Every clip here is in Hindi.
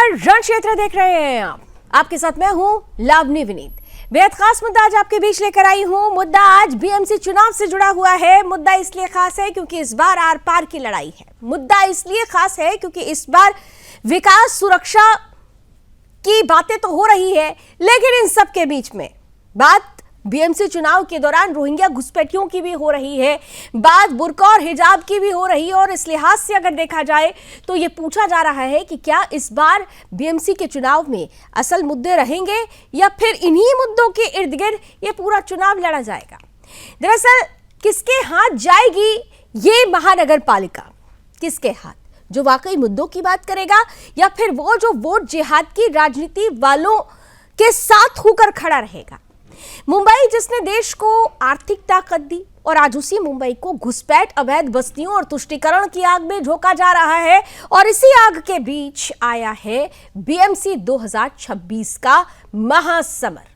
नमस्कार, रण क्षेत्र देख रहे हैं आप। आपके साथ मैं हूं लावनी विनीत। बेहद खास मुद्दा आज आपके बीच लेकर आई हूं। मुद्दा आज बीएमसी चुनाव से जुड़ा हुआ है। मुद्दा इसलिए खास है क्योंकि इस बार आर पार की लड़ाई है। मुद्दा इसलिए खास है क्योंकि इस बार विकास सुरक्षा की बातें तो हो रही है, लेकिन इन सब के बीच में बात बीएमसी चुनाव के दौरान रोहिंग्या घुसपैठियों की भी हो रही है, बात बुर्का और हिजाब की भी हो रही है। और इस लिहाज से अगर देखा जाए तो ये पूछा जा रहा है कि क्या इस बार बीएमसी के चुनाव में असल मुद्दे रहेंगे या फिर इन्हीं मुद्दों के इर्द गिर्द ये पूरा चुनाव लड़ा जाएगा। दरअसल किसके हाथ जाएगी ये महानगर पालिका? किसके हाथ? जो वाकई मुद्दों की बात करेगा या फिर वो जो वोट जिहाद की राजनीति वालों के साथ होकर खड़ा रहेगा? मुंबई जिसने देश को आर्थिक ताकत दी और आज उसी मुंबई को घुसपैठ, अवैध बस्तियों और तुष्टीकरण की आग में झोंका जा रहा है। और इसी आग के बीच आया है बीएमसी 2026 का महासमर।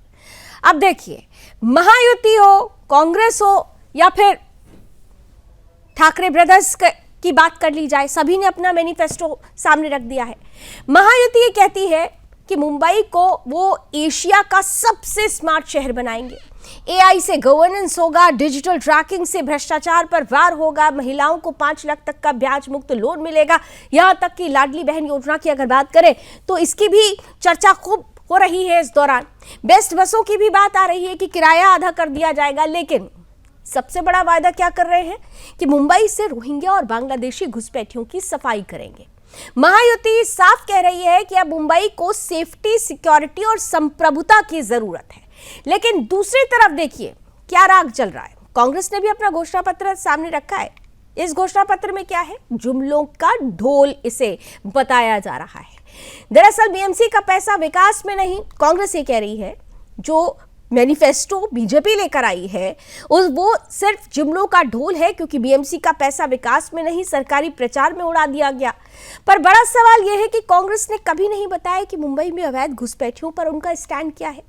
अब देखिए, महायुति हो, कांग्रेस हो या फिर ठाकरे ब्रदर्स की बात कर ली जाए, सभी ने अपना मैनिफेस्टो सामने रख दिया है। महायुति ये कहती है कि मुंबई को वो एशिया का सबसे स्मार्ट शहर बनाएंगे। एआई से गवर्नेंस होगा, डिजिटल ट्रैकिंग से भ्रष्टाचार पर वार होगा, महिलाओं को 5 लाख तक का ब्याज मुक्त लोन मिलेगा। यहां तक कि लाडली बहन योजना की अगर बात करें तो इसकी भी चर्चा खूब हो रही है। इस दौरान बेस्ट बसों की भी बात आ रही है कि किराया आधा कर दिया जाएगा। लेकिन सबसे बड़ा वायदा क्या कर रहे हैं कि मुंबई से रोहिंग्या और बांग्लादेशी घुसपैठियों की सफाई करेंगे। महायुति साफ कह रही है कि अब मुंबई को सेफ्टी, सिक्योरिटी और संप्रभुता की जरूरत है। लेकिन दूसरी तरफ देखिए क्या राग चल रहा है। कांग्रेस ने भी अपना घोषणा पत्र सामने रखा है। इस घोषणा पत्र में क्या है? जुमलों का ढोल इसे बताया जा रहा है। दरअसल बीएमसी का पैसा विकास में नहीं, कांग्रेस ये कह रही है, जो मैनिफेस्टो बीजेपी लेकर आई है वो सिर्फ जुमलों का ढोल है, क्योंकि बीएमसी का पैसा विकास में नहीं सरकारी प्रचार में उड़ा दिया गया। पर बड़ा सवाल यह है कि कांग्रेस ने कभी नहीं बताया कि मुंबई में अवैध घुसपैठियों पर उनका स्टैंड क्या है।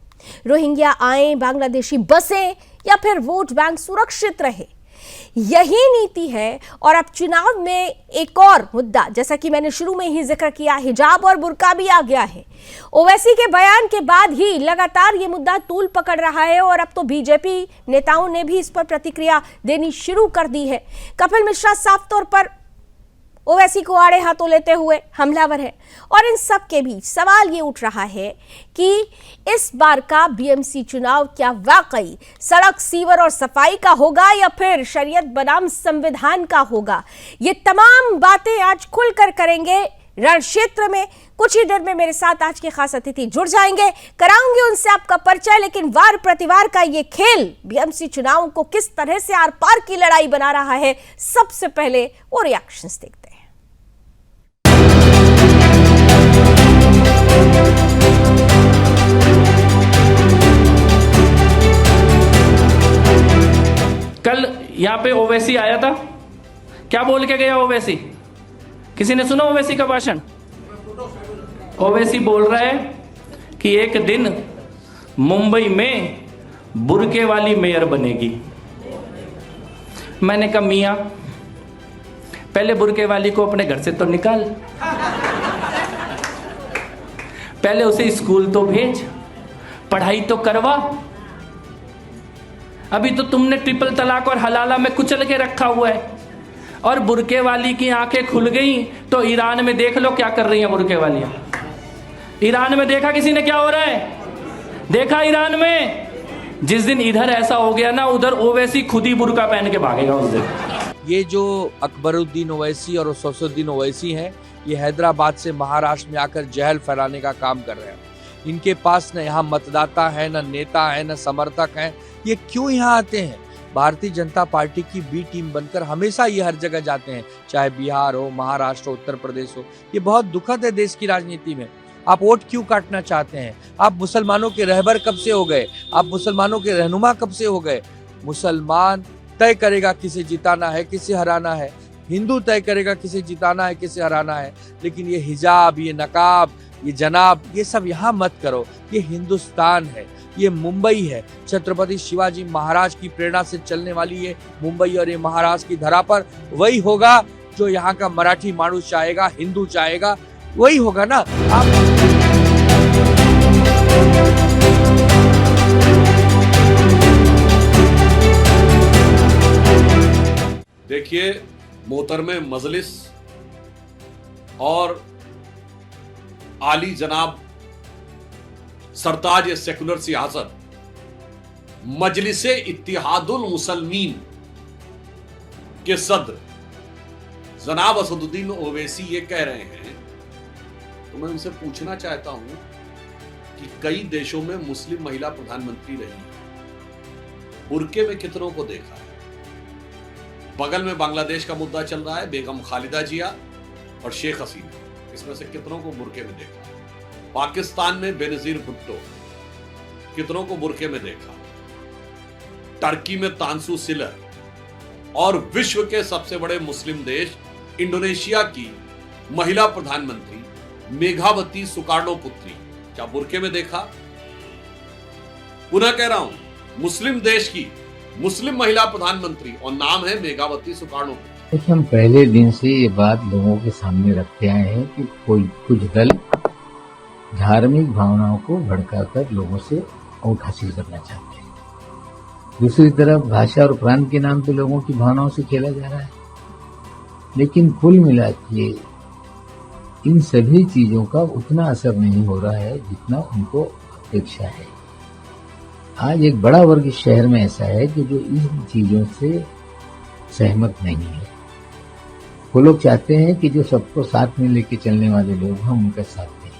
रोहिंग्या आए, बांग्लादेशी बसें या फिर वोट बैंक सुरक्षित रहे, यही नीति है। और अब चुनाव में एक और मुद्दा, जैसा कि मैंने शुरू में ही जिक्र किया, हिजाब और बुर्का भी आ गया है। ओवैसी के बयान के बाद ही लगातार ये मुद्दा तूल पकड़ रहा है और अब तो बीजेपी नेताओं ने भी इस पर प्रतिक्रिया देनी शुरू कर दी है। कपिल मिश्रा साफ तौर पर ओवैसी को आड़े हाथों लेते हुए हमलावर है। और इन सब के बीच सवाल ये उठ रहा है कि इस बार का बीएमसी चुनाव क्या वाकई सड़क, सीवर और सफाई का होगा या फिर शरीयत बनाम संविधान का होगा? ये तमाम बातें आज खुलकर करेंगे रण क्षेत्र में। कुछ ही देर में मेरे साथ आज के खास अतिथि जुड़ जाएंगे, कराऊंगे उनसे आपका परिचय। लेकिन वार प्रतिवार का ये खेल बीएमसी चुनाव को किस तरह से आर पार की लड़ाई बना रहा है, सबसे पहले वो रिएक्शंस देखते हैं। कल यहाँ पे ओवैसी आया था, क्या बोल के गया ओवैसी? किसी ने सुना ओवैसी का भाषण? ओवैसी बोल रहा है कि एक दिन मुंबई में बुर्के वाली मेयर बनेगी। मैंने कहा मियां, पहले बुर्के वाली को अपने घर से तो निकाल, पहले उसे स्कूल तो भेज, पढ़ाई तो करवा। अभी तो तुमने ट्रिपल तलाक और हलाला में कुचल के रखा हुआ है। और बुर्के वाली की आंखें खुल गई तो ईरान में देख लो क्या कर रही हैं बुर्के वालियां। ईरान में देखा किसी ने क्या हो रहा है? देखा ईरान में? जिस दिन इधर ऐसा हो गया ना, उधर ओवैसी खुद ही बुर्का पहन के भागेगा उस दिन। ये जो अकबरुद्दीन ओवैसी और सौसुद्दीन ओवैसी हैं, ये हैदराबाद से महाराष्ट्र में आकर जहल फैलाने का काम कर रहे हैं। इनके पास न यहाँ मतदाता है, न नेता है, न समर्थक है। ये क्यों यहाँ आते हैं? भारतीय जनता पार्टी की बी टीम बनकर हमेशा ये हर जगह जाते हैं, चाहे बिहार हो, महाराष्ट्र हो, उत्तर प्रदेश हो। ये बहुत दुखद है देश की राजनीति में। आप वोट क्यों काटना चाहते हैं? आप मुसलमानों के रहबर कब से हो गए? आप मुसलमानों के रहनुमा कब से हो गए? मुसलमान तय करेगा किसे जिताना है, किसे हराना है। हिंदू तय करेगा किसे जिताना है, किसे हराना है। लेकिन ये हिजाब, ये नकाब, ये जनाब, ये सब यहाँ मत करो। ये हिंदुस्तान है, ये मुंबई है। छत्रपति शिवाजी महाराज की प्रेरणा से चलने वाली ये मुंबई और ये महाराष्ट्र की धरा पर वही होगा जो यहाँ का मराठी मानुस चाहेगा, हिंदू चाहेगा। वही होगा ना। आप देखिए, मोहतरमे मजलिस और आली जनाब सरताज सेकुलर सियासत मजलिसे इत्तिहादुल मुसलमीन के सदर जनाब असदुद्दीन ओवैसी ये कह रहे हैं, तो मैं उनसे पूछना चाहता हूं कि कई देशों में मुस्लिम महिला प्रधानमंत्री रही है, बुर्के में कितनों को देखा है? बगल में बांग्लादेश का मुद्दा चल रहा है, बेगम खालिदा जिया और शेख हसीना, इसमें से कितनों को बुर्के में देखा? पाकिस्तान में बेनजीर भुट्टो, कितनों को बुर्के में देखा? टर्की में तांसु सिलर, और विश्व के सबसे बड़े मुस्लिम देश इंडोनेशिया की महिला प्रधानमंत्री मेघावती सुकार्णो पुत्री, क्या बुर्के में देखा? पुनः कह रहा हूं, मुस्लिम देश की मुस्लिम महिला प्रधानमंत्री और नाम है मेघावती सुकार्णो पुत्री। देखिए, हम पहले दिन से ये बात लोगों के सामने रखते आए हैं कि कुछ दल धार्मिक भावनाओं को भड़काकर लोगों से वोट हासिल करना चाहते हैं। दूसरी तरफ भाषा और प्रांत के नाम पे लोगों की भावनाओं से खेला जा रहा है। लेकिन कुल मिला के इन सभी चीजों का उतना असर नहीं हो रहा है जितना उनको अपेक्षा है। आज एक बड़ा वर्ग इस शहर में ऐसा है कि जो इन चीजों से सहमत नहीं है। वो लोग चाहते हैं कि जो सबको साथ में लेके चलने वाले लोग हैं उनका साथ दें।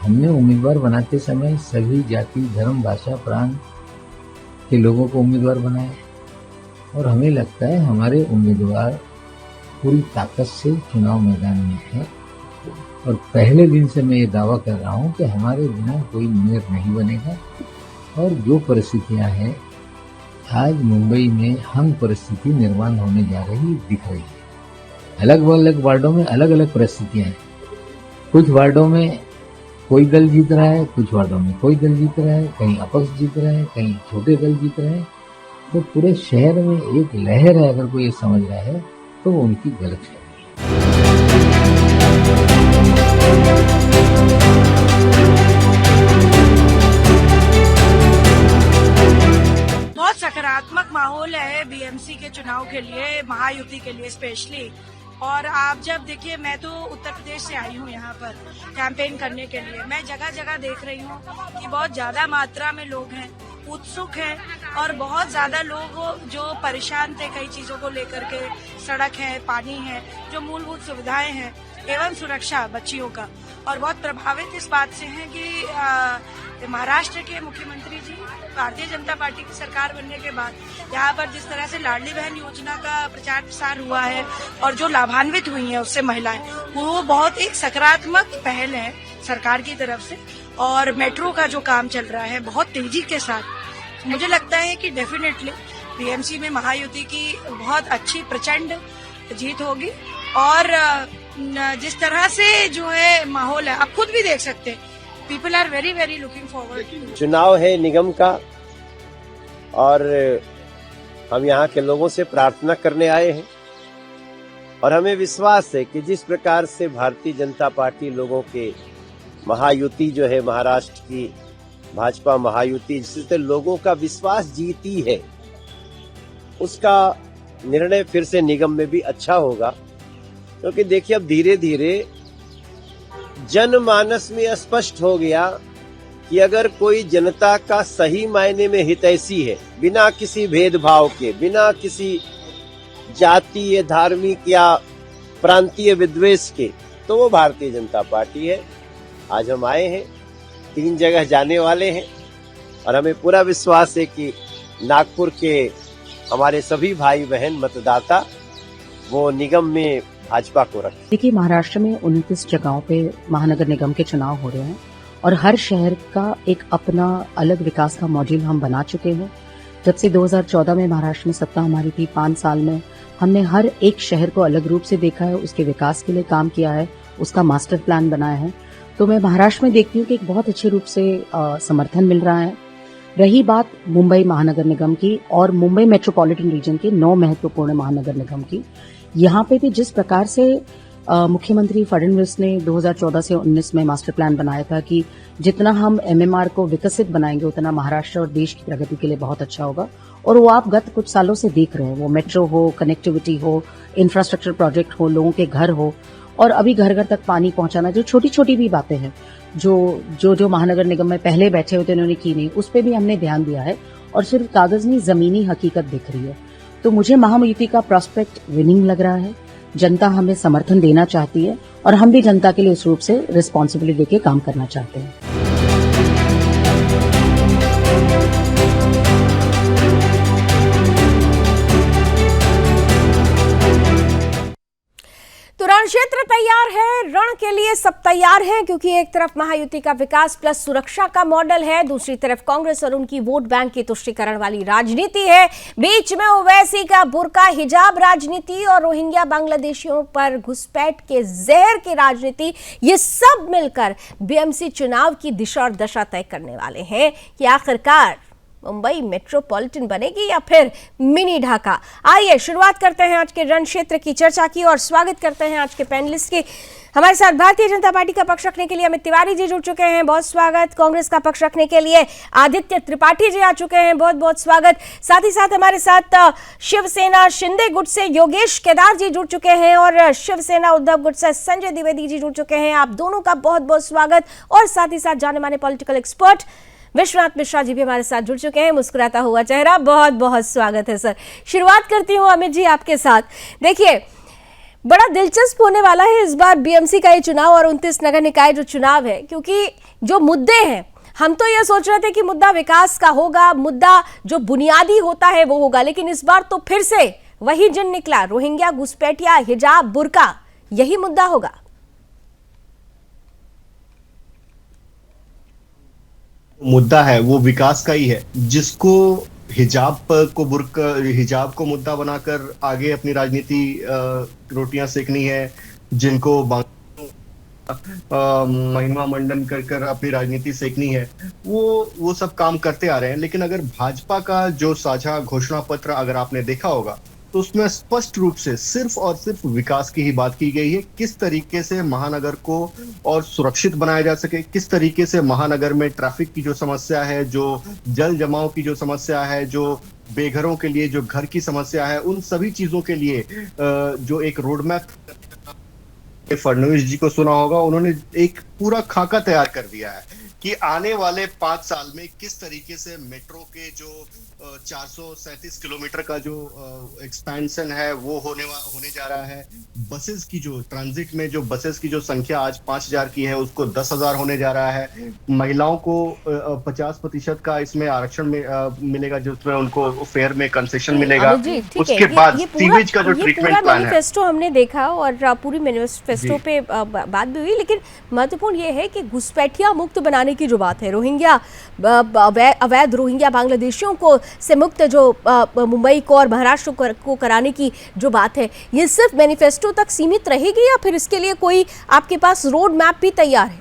हमने उम्मीदवार बनाते समय सभी जाति, धर्म, भाषा, प्रांत के लोगों को उम्मीदवार बनाया और हमें लगता है हमारे उम्मीदवार पूरी ताकत से चुनाव मैदान में है। और पहले दिन से मैं ये दावा कर रहा हूँ कि हमारे बिना कोई मेयर नहीं बनेगा। और जो परिस्थितियां हैं आज मुंबई में, हम परिस्थिति निर्माण होने जा रही दिख रही है। अलग अलग वार्डों में अलग अलग परिस्थितियां हैं। कुछ वार्डों में कोई दल जीत रहा है, कुछ वार्डों में कोई दल जीत रहा है, कहीं अपक्ष जीत रहे हैं, कहीं छोटे दल जीत रहे हैं। तो पूरे शहर में एक लहर है, अगर कोई ये समझ रहा है तो वो उनकी गलत है। बहुत सकारात्मक माहौल है बीएमसी के चुनाव के लिए, महायुति के लिए स्पेशली। और आप जब देखिए, मैं तो उत्तर प्रदेश से आई हूँ यहाँ पर कैंपेन करने के लिए। मैं जगह जगह देख रही हूँ कि बहुत ज्यादा मात्रा में लोग हैं, उत्सुक हैं, और बहुत ज्यादा लोग जो परेशान थे कई चीजों को लेकर के, सड़क है, पानी है, जो मूलभूत सुविधाएं हैं एवं सुरक्षा बच्चियों का, और बहुत प्रभावित इस बात से हैं कि महाराष्ट्र के मुख्यमंत्री जी भारतीय जनता पार्टी की सरकार बनने के बाद यहाँ पर जिस तरह से लाडली बहन योजना का प्रचार प्रसार हुआ है और जो लाभान्वित हुई हैं उससे महिलाएं, वो बहुत एक सकारात्मक पहल है सरकार की तरफ से। और मेट्रो का जो काम चल रहा है बहुत तेजी के साथ, मुझे लगता है कि डेफिनेटली बीएमसी में महायुति की बहुत अच्छी प्रचंड जीत होगी। और जिस तरह से जो है माहौल है, आप खुद भी देख सकते हैं, people are very very looking forward. चुनाव है निगम का और हम यहाँ के लोगों से प्रार्थना करने आए हैं और हमें विश्वास है कि जिस प्रकार से भारतीय जनता पार्टी लोगों के महायुति जो है, महाराष्ट्र की भाजपा महायुति, जिससे लोगों का विश्वास जीती है, उसका निर्णय फिर से निगम में भी अच्छा होगा। क्योंकि देखिए, अब धीरे धीरे जनमानस में स्पष्ट हो गया कि अगर कोई जनता का सही मायने में हितैषी है, बिना किसी भेदभाव के, बिना किसी जातीय, धार्मिक या प्रांतीय विद्वेष के, तो वो भारतीय जनता पार्टी है। आज हम आए हैं, 3 जगह जाने वाले हैं और हमें पूरा विश्वास है कि नागपुर के हमारे सभी भाई बहन मतदाता वो निगम में भाजपा को रखें। देखिए, महाराष्ट्र में 29 जगहों पे महानगर निगम के चुनाव हो रहे हैं और हर शहर का एक अपना अलग विकास का मॉड्यूल हम बना चुके हैं। जब से 2014 में महाराष्ट्र में सत्ता हमारी थी, 5 साल में हमने हर एक शहर को अलग रूप से देखा है, उसके विकास के लिए काम किया है, उसका मास्टर प्लान बनाया है। तो मैं महाराष्ट्र में देखती हूँ कि एक बहुत अच्छे रूप से समर्थन मिल रहा है। रही बात मुंबई महानगर निगम की और मुंबई मेट्रोपॉलिटन रीजन के 9 महत्वपूर्ण महानगर निगम की, यहाँ पे भी जिस प्रकार से मुख्यमंत्री फडणवीस ने 2014 से 19 में मास्टर प्लान बनाया था कि जितना हम एमएमआर को विकसित बनाएंगे उतना महाराष्ट्र और देश की प्रगति के लिए बहुत अच्छा होगा। और वो आप गत कुछ सालों से देख रहे हैं, वो मेट्रो हो, कनेक्टिविटी हो, इंफ्रास्ट्रक्चर प्रोजेक्ट हो, लोगों के घर हो, और अभी घर घर तक पानी पहुंचाना, जो छोटी छोटी भी बातें हैं जो महानगर निगम में पहले बैठे हुए थे उन्होंने की नहीं, उस पर भी हमने ध्यान दिया है। और सिर्फ कागज नहीं, जमीनी हकीकत दिख रही है। तो मुझे महायुति का प्रॉस्पेक्ट विनिंग लग रहा है। जनता हमें समर्थन देना चाहती है और हम भी जनता के लिए उस रूप से रिस्पॉन्सिबिलिटी लेके काम करना चाहते हैं। तो रण क्षेत्र तैयार है, रण के लिए सब तैयार हैं, क्योंकि एक तरफ महायुति का विकास प्लस सुरक्षा का मॉडल है, दूसरी तरफ कांग्रेस और उनकी वोट बैंक की तुष्टीकरण वाली राजनीति है, बीच में ओवैसी का बुर्का हिजाब राजनीति और रोहिंग्या बांग्लादेशियों पर घुसपैठ के जहर की राजनीति। ये सब मिलकर बीएमसी चुनाव की दिशा और दशा तय करने वाले हैं कि आखिरकार मुंबई मेट्रोपॉलिटन बनेगी या फिर मिनी ढाका। आइए शुरुआत करते हैं आज के रण क्षेत्र की चर्चा की और स्वागत करते हैं आज के पैनलिस्ट की। हमारे साथ भारतीय जनता पार्टी का पक्ष रखने के लिए अमित तिवारी जी जुड़ चुके हैं, बहुत स्वागत। कांग्रेस का पक्ष रखने के लिए आदित्य त्रिपाठी जी आ चुके हैं, बहुत बहुत स्वागत। साथ ही साथ हमारे साथ शिवसेना शिंदे गुट से योगेश केदार जी जुड़ चुके हैं और शिवसेना उद्धव गुट से संजय द्विवेदी जी जुड़ चुके हैं। आप दोनों का बहुत बहुत स्वागत। और साथ ही साथ जाने माने पॉलिटिकल एक्सपर्ट विश्वनाथ मिश्रा जी भी हमारे साथ जुड़ चुके हैं, मुस्कुराता हुआ चेहरा, बहुत बहुत स्वागत है सर। शुरुआत करती हूँ अमित जी आपके साथ। देखिए, बड़ा दिलचस्प होने वाला है इस बार बीएमसी का ये चुनाव और 29 नगर निकाय जो चुनाव है, क्योंकि जो मुद्दे हैं, हम तो ये सोच रहे थे कि मुद्दा विकास का होगा, मुद्दा जो बुनियादी होता है वो होगा, लेकिन इस बार तो फिर से वही जिन निकला, रोहिंग्या, घुसपैठिया, हिजाब, बुर्का, यही मुद्दा होगा। मुद्दा है वो विकास का ही है, जिसको हिजाब को मुद्दा बनाकर आगे अपनी राजनीति रोटियां सेकनी है, जिनको महिमा मंडन कर अपनी राजनीति सेकनी है, वो सब काम करते आ रहे हैं। लेकिन अगर भाजपा का जो साझा घोषणा पत्र अगर आपने देखा होगा तो उसमें स्पष्ट रूप से सिर्फ और सिर्फ विकास की ही बात की गई है। किस तरीके से महानगर को और सुरक्षित बनाया जा सके, किस तरीके से महानगर में ट्रैफिक की जो समस्या है, जो जल जमाव की जो समस्या है, जो बेघरों के लिए जो घर की समस्या है, उन सभी चीजों के लिए जो एक रोड मैप फडणवीस जी को सुना होगा, उन्होंने एक पूरा खाका तैयार कर दिया है कि आने वाले 5 साल में किस तरीके से मेट्रो के जो 437 किलोमीटर का जो एक्सपेंशन है वो होने जा रहा है। बसेस की जो ट्रांजिट में जो बसेस की जो संख्या आज 5000 की है उसको 10,000 होने जा रहा है। महिलाओं को 50% का इसमें आरक्षण मिलेगा, जिसमें उनको फेयर में कंसेशन मिलेगा। उसके बाद सीवेज का जो ट्रीटमेंट प्लान है, मैनिफेस्टो हमने देखा और पूरी मैनिफेस्टो पे बात भी हुई, लेकिन महत्वपूर्ण ये है कि घुसपैठिया मुक्त बनाने की जो बात है, रोहिंग्या अवैध रोहिंग्या बांग्लादेशियों को से मुक्त जो मुंबई को और महाराष्ट्र को कराने की जो बात है, ये सिर्फ मैनिफेस्टो तक सीमित रहेगी या फिर इसके लिए कोई आपके पास रोड मैप भी तैयार है?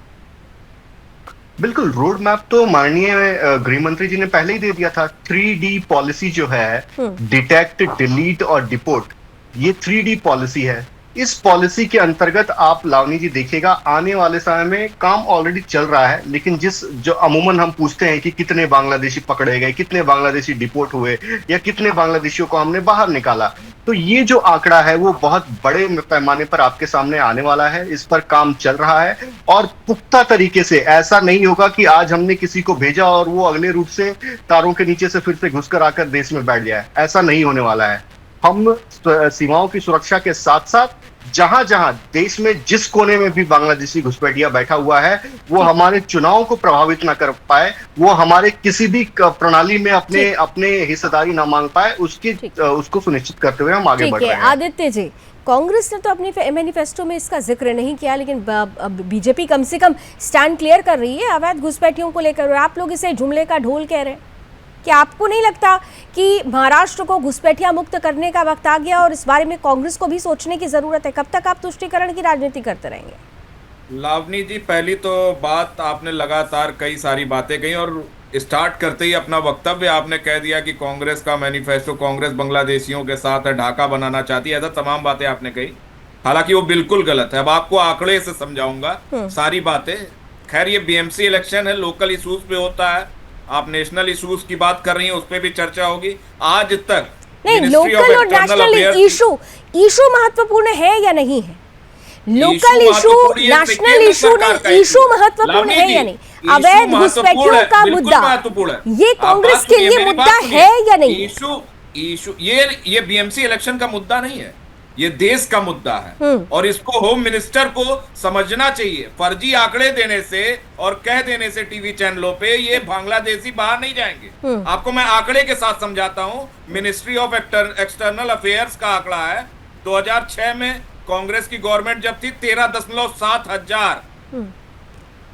बिल्कुल, रोड मैप तो माननीय गृह मंत्री जी ने पहले ही दे दिया था। 3D पॉलिसी जो है, डिटेक्ट, डिलीट और डिपोर्ट, ये 3D पॉलिसी है। इस पॉलिसी के अंतर्गत आप लावनी जी देखिएगा, आने वाले समय में काम ऑलरेडी चल रहा है, लेकिन जो अमूमन हम पूछते हैं कि कितने बांग्लादेशी पकड़े गए, कितने बांग्लादेशी डिपोर्ट हुए या कितने बांग्लादेशियों को हमने बाहर निकाला, तो ये जो आंकड़ा है वो बहुत बड़े पैमाने पर आपके सामने आने वाला है। इस पर काम चल रहा है और पुख्ता तरीके से। ऐसा नहीं होगा कि आज हमने किसी को भेजा और वो अगले रूट से तारों के नीचे से फिर से घुसकर आकर देश में बैठ जाए, ऐसा नहीं होने वाला है। हम सीमाओं की सुरक्षा के साथ साथ जहां जहां देश में जिस कोने में भी बांग्लादेशी घुसपैठिया बैठा हुआ है, वो हमारे चुनाव को प्रभावित ना कर पाए, वो हमारे किसी भी प्रणाली में अपने हिस्सेदारी ना मांग पाए, उसको सुनिश्चित करते हुए हम आगे बढ़ रहे हैं। आदित्य जी, कांग्रेस ने तो अपनी मैनिफेस्टो में इसका जिक्र नहीं किया, लेकिन बीजेपी कम से कम स्टैंड क्लियर कर रही है अवैध घुसपैठियों को लेकर, और आप लोग इसे जुमले का ढोल कह रहे हैं। क्या आपको नहीं लगता कि महाराष्ट्र को घुसपैठिया मुक्त करने का वक्त आ गया और इस बारे में कांग्रेस को भी सोचने की जरूरत है? कब तक आप तुष्टीकरण की राजनीति करते रहेंगे? लावनी जी, पहली तो बात, आपने लगातार कई सारी बातें कही और स्टार्ट करते ही अपना वक्तव्य आपने कह दिया कि कांग्रेस का मैनिफेस्टो, कांग्रेस बांग्लादेशियों के साथ ढाका बनाना चाहती है, ऐसा तमाम बातें आपने कही। हालांकि वो बिल्कुल गलत है। अब आपको आंकड़े से समझाऊंगा सारी बातें। खैर ये बीएमसी इलेक्शन है, लोकल इश्यूज पे होता है। आप नेशनल इश्यूज की बात कर रही हैं, उस पर भी चर्चा होगी। आज तक नहीं, लोकल और नेशनल इशू महत्वपूर्ण है या नहीं है? लोकल इशू, नेशनल इशू नहीं, इशू महत्वपूर्ण है या नहीं? अवैध घुसपैठियों का मुद्दा ये कांग्रेस के लिए मुद्दा है या नहीं? इशू ये बीएमसी इलेक्शन का मुद्दा नहीं है, ये देश का मुद्दा है और इसको होम मिनिस्टर को समझना चाहिए। फर्जी आंकड़े देने से और कह देने से टीवी चैनलों पे ये बांग्लादेशी बाहर नहीं जाएंगे। आपको मैं आंकड़े के साथ समझाता हूं। मिनिस्ट्री ऑफ एक्सटर्नल अफेयर्स का आंकड़ा है 2006 में कांग्रेस की गवर्नमेंट जब थी 13.7 हजार,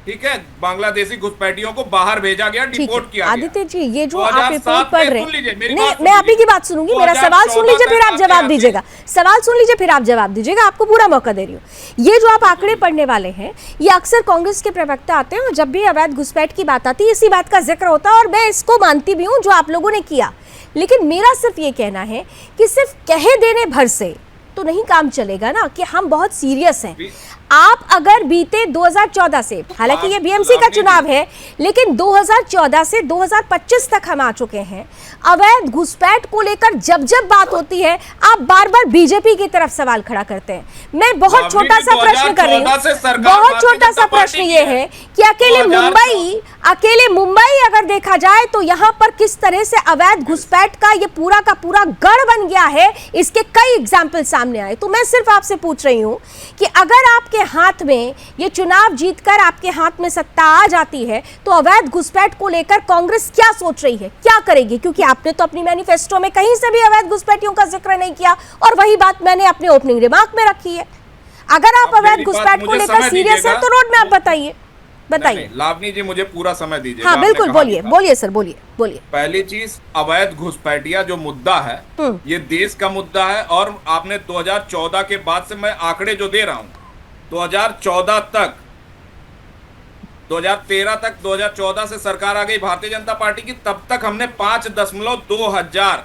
ठीक है, बांग्लादेशी घुसपैठियों को बाहर भेजा गया, डिपोर्ट किया गया। आदित्य जी, ये जो आप रिपोर्ट पढ़ रहे हैं, नहीं मैं आप ही की बात सुनूंगी, मेरा सवाल सुन लीजिए फिर आप जवाब दीजिएगा। सवाल सुन लीजिए फिर आप जवाब दीजिएगा, आपको पूरा मौका दे रही हूँ। ये जो आप आंकड़े पढ़ने वाले हैं, ये अक्सर कांग्रेस के प्रवक्ता आते हैं और जब भी अवैध घुसपैठ की बात आती है इसी बात का जिक्र होता है और मैं इसको मानती भी हूँ जो आप लोगों ने किया। लेकिन मेरा सिर्फ ये कहना है कि सिर्फ कहे देने भर से तो नहीं काम चलेगा ना, कि हम बहुत सीरियस हैं। आप अगर बीते 2014 से, हालांकि ये बीएमसी का चुनाव है, लेकिन 2014 से 2025 तक हम आ चुके हैं, अवैध घुसपैठ को लेकर जब जब बात होती है आप बार बार बीजेपी की तरफ सवाल खड़ा करते हैं। मैं बहुत छोटा सा प्रश्न कर रही हूँ, बहुत छोटा सा प्रश्न ये है कि अकेले मुंबई अगर देखा जाए तो यहाँ पर किस तरह से अवैध घुसपैठ का ये पूरा का पूरा गढ़ बन गया है, इसके कई एग्जाम्पल सामने आए। तो मैं सिर्फ आपसे पूछ रही हूँ कि अगर आपके हाथ में ये चुनाव जीतकर आपके हाथ में सत्ता आ जाती है तो अवैध घुसपैठ को लेकर कांग्रेस क्या सोच रही है, क्या करेगी? क्योंकि आपने तो अपनी मैनिफेस्टो में कहीं से भी अवैध घुसपैठियों का जिक्र नहीं किया और वही बात मैंने अपने ओपनिंग रिमार्क में रखी है। अगर आप अवैध घुसपैठ को लेकर सीरियस है तो रोड मैप बताइए। लावनी जी मुझे पूरा समय दीजिए। हाँ बिल्कुल, बोलिए सर, बोलिए। पहली चीज, अवैध घुसपैठिया जो मुद्दा है ये देश का मुद्दा है और आपने 2014 के बाद से मैं आंकड़े जो दे रहा हूँ 2014 तक, 2013 तक, 2014 से सरकार आ गई भारतीय जनता पार्टी की, तब तक हमने 5.2 हजार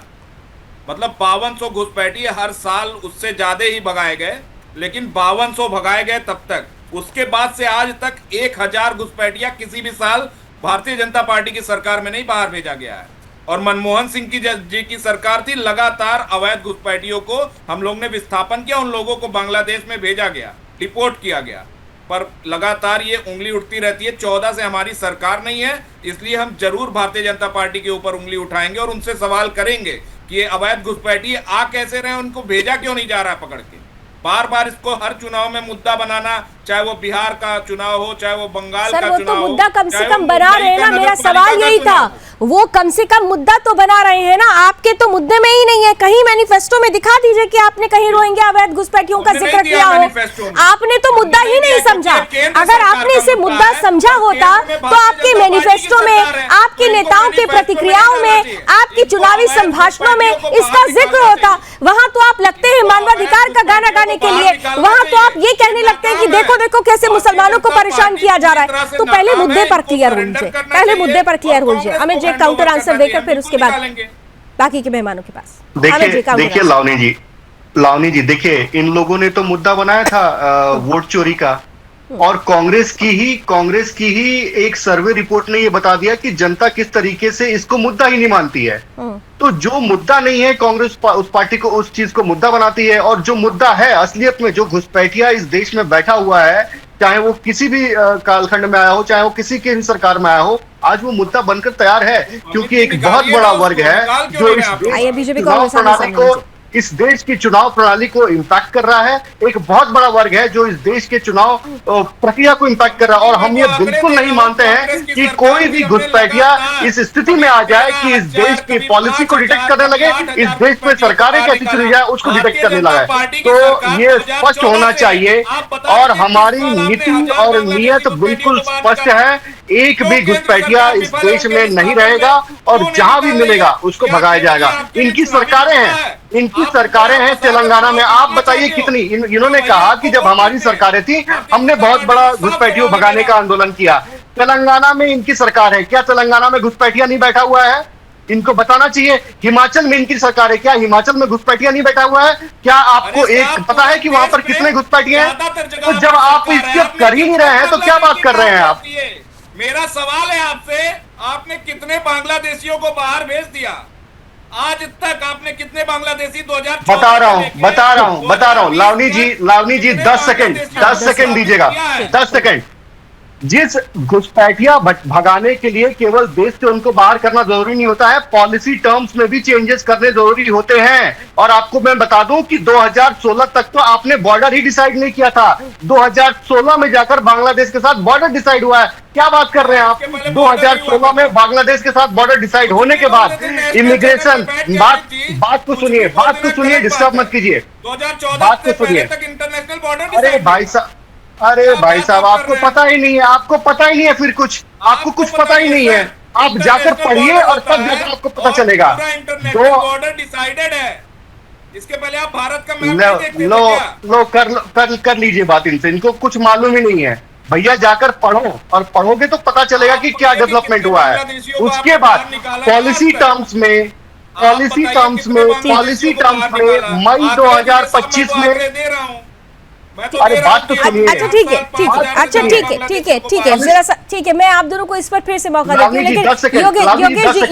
मतलब 5200 घुसपैठिए हर साल, उससे ज्यादा ही भगाए गए, लेकिन 5200 भगाए गए तब तक। उसके बाद से आज तक 1000 घुसपैठिया किसी भी साल भारतीय जनता पार्टी की सरकार में नहीं बाहर भेजा गया है। और मनमोहन सिंह जी की सरकार थी, लगातार अवैध घुसपैठियों को हम लोग ने विस्थापन किया, उन लोगों को बांग्लादेश में भेजा गया, डिपोर्ट किया गया, पर लगातार ये उंगली उठती रहती है। 14 से हमारी सरकार नहीं है, इसलिए हम जरूर भारतीय जनता पार्टी के ऊपर उंगली उठाएंगे और उनसे सवाल करेंगे कि ये अवैध घुसपैठिए आ कैसे रहे, उनको भेजा क्यों नहीं जा रहा है पकड़ के। बार बार इसको हर चुनाव में मुद्दा बनाना, चाहे वो बिहार का चुनाव हो, चाहे वो बंगाल का चुनाव हो। सर वो तो मुद्दा कम से कम बना रहे हैं ना, मेरा सवाल यही था, वो कम से कम मुद्दा तो बना रहे हैं ना। आपके तो मुद्दे में ही नहीं है, कहीं मैनिफेस्टो में दिखा दीजिए कि आपने कहीं रोहिंग्या अवैध घुसपैठियों का जिक्र किया हो। आपने तो मुद्दा ही नहीं समझा। अगर आपने इसे मुद्दा समझा होता तो आपके मैनिफेस्टो में, आपके नेताओं की प्रतिक्रियाओं में, आपकी चुनावी संभाषणों में इसका जिक्र होता। वहां तो आप लगते हैं मानवाधिकार का गाना गाने के लिए, वहां तो आप ये कहने लगते हैं कि देखो देखो कैसे मुसलमानों को परेशान किया जा रहा है। तो पहले मुद्दे पर क्लियर हो लीजिए, पहले मुद्दे पर क्लियर हो लीजिए। अमित जी काउंटर आंसर देकर फिर उसके बाद बाकी के मेहमानों के पास। देखिए लावनी जी देखिए, इन लोगों ने तो मुद्दा बनाया था वोट चोरी का, और कांग्रेस की ही एक सर्वे रिपोर्ट ने ये बता दिया कि जनता किस तरीके से इसको मुद्दा ही नहीं मानती है। तो जो मुद्दा नहीं है कांग्रेस उस पार्टी को, उस चीज को मुद्दा बनाती है, और जो मुद्दा है असलियत में, जो घुसपैठिया इस देश में बैठा हुआ है, चाहे वो किसी भी कालखंड में आया हो, चाहे वो किसी की सरकार में आया हो, आज वो मुद्दा बनकर तैयार है। क्योंकि एक बहुत बड़ा वर्ग है जो इस देश की चुनाव प्रणाली को इम्पैक्ट कर रहा है, एक बहुत बड़ा वर्ग है जो इस देश के चुनाव प्रक्रिया को इम्पैक्ट कर रहा है। और हम ये बिल्कुल नहीं मानते हैं कि कोई भी घुसपैठिया इस स्थिति में आ जाए कि इस देश की पॉलिसी को डिटेक्ट करने लगे, इस देश में सरकारें कैसी चली जाए उसको डिटेक्ट करने लगा। तो ये स्पष्ट होना चाहिए और हमारी नीति और नीयत बिल्कुल स्पष्ट है। एक भी घुसपैठिया इस देश में नहीं रहेगा और जहां भी मिलेगा उसको भगाया जाएगा। इनकी सरकारें हैं तेलंगाना में, आप बताइए कितनी। इन्होंने कहा कि जब हमारी सरकारें थी हमने बहुत बड़ा घुसपैठियों भगाने का आंदोलन किया। तेलंगाना में इनकी सरकार है, क्या तेलंगाना में घुसपैठिया नहीं बैठा हुआ है? इनको बताना चाहिए। हिमाचल में इनकी सरकार है, क्या हिमाचल में घुसपैठिया नहीं बैठा हुआ है? क्या आपको एक पता है कि वहां पर कितने घुसपैठिए हैं? तो जब आप इसके कर ही नहीं रहे हैं तो क्या बात कर रहे हैं आप? मेरा सवाल है आपसे, आपने कितने बांग्लादेशियों को बाहर भेज दिया आज तक? आपने कितने बांग्लादेशी 2014 बता रहा हूं लावनी जी 10 सेकंड दीजिएगा, 10 सेकंड। जिस घुसपैठिया भगाने के लिए केवल देश से उनको बाहर करना जरूरी नहीं होता है, पॉलिसी टर्म्स में भी चेंजेस करने जरूरी होते हैं। और आपको मैं बता दूं कि 2016 तक तो आपने बॉर्डर ही डिसाइड नहीं किया था, 2016 में जाकर बांग्लादेश के साथ बॉर्डर डिसाइड हुआ है। क्या बात कर रहे हैं आप? 2016 में बांग्लादेश के साथ बॉर्डर डिसाइड होने के बाद इमिग्रेशन, बात को सुनिए, डिस्टर्ब मत कीजिए, 2014 बात को से पहले सुनिए। तक इंटरनेशनल बॉर्डर अरे भाई साहब आपको पता ही नहीं है, फिर कुछ आपको कुछ पता ही नहीं है। आप जाकर पढ़िए और तब जाकर आपको पता चलेगा। इंटरनेशनल बॉर्डर डिसाइडेड है, इसके पहले आप भारत का मैप नहीं देखते थे क्या? कर लीजिए बात इनसे, इनको कुछ मालूम ही नहीं है। भैया जाकर पढ़ो, और पढ़ोगे तो पता चलेगा कि क्या डेवलपमेंट हुआ है। उसके बाद पॉलिसी टर्म्स में मई 2025 में, अरे बात तो सुनिए। अच्छा ठीक है, जरा सा ठीक है, मैं आप दोनों को इस पर फिर से मौका देती हूँ, लेकिन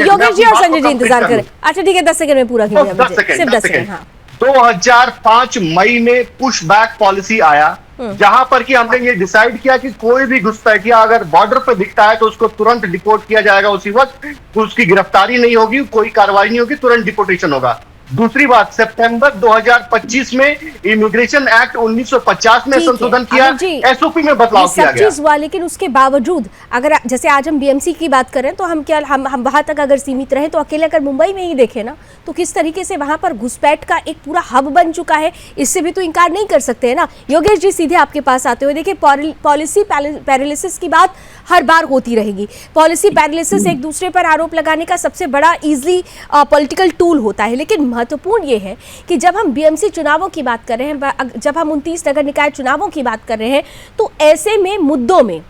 योगेश जी और संजय जी इंतजार करें। अच्छा ठीक है, 10 सेकंड में पूरा कीजिए, सिर्फ 10 सेकंड। हाँ, 2005 मई में पुश बैक पॉलिसी आया, जहां पर कि हमने ये डिसाइड किया कि कोई भी घुसपैठिया अगर बॉर्डर पर दिखता है तो उसको तुरंत डिपोर्ट किया जाएगा, उसी वक्त उसकी गिरफ्तारी नहीं होगी, कोई कार्रवाई नहीं होगी, तुरंत डिपोर्टेशन होगा। दूसरी बात, सितंबर 2025 में इमिग्रेशन एक्ट 1950 में संशोधन किया, एसओपी में बदलाव किया गया। चीज हुआ, लेकिन उसके बावजूद अगर जैसे आज हम बीएमसी की बात करें तो हम वहां तक अगर सीमित रहे तो अकेले अगर मुंबई में ही देखें ना, तो किस तरीके से वहां पर घुसपैठ का एक पूरा हब बन चुका है, इससे भी तो इनकार नहीं कर सकते है ना। योगेश जी सीधे आपके पास आते हुए, देखिए पॉलिसी पैरालिसिस की बात हर बार होती रहेगी। पॉलिसी पैरालिसिस एक दूसरे पर आरोप लगाने का सबसे बड़ा इजली पॉलिटिकल टूल होता है, लेकिन महत्वपूर्ण ये है कि जब हम बीएमसी चुनावों की बात कर रहे हैं, जब हम 29 नगर निकाय चुनावों की बात कर रहे हैं, तो ऐसे में मुद्दों में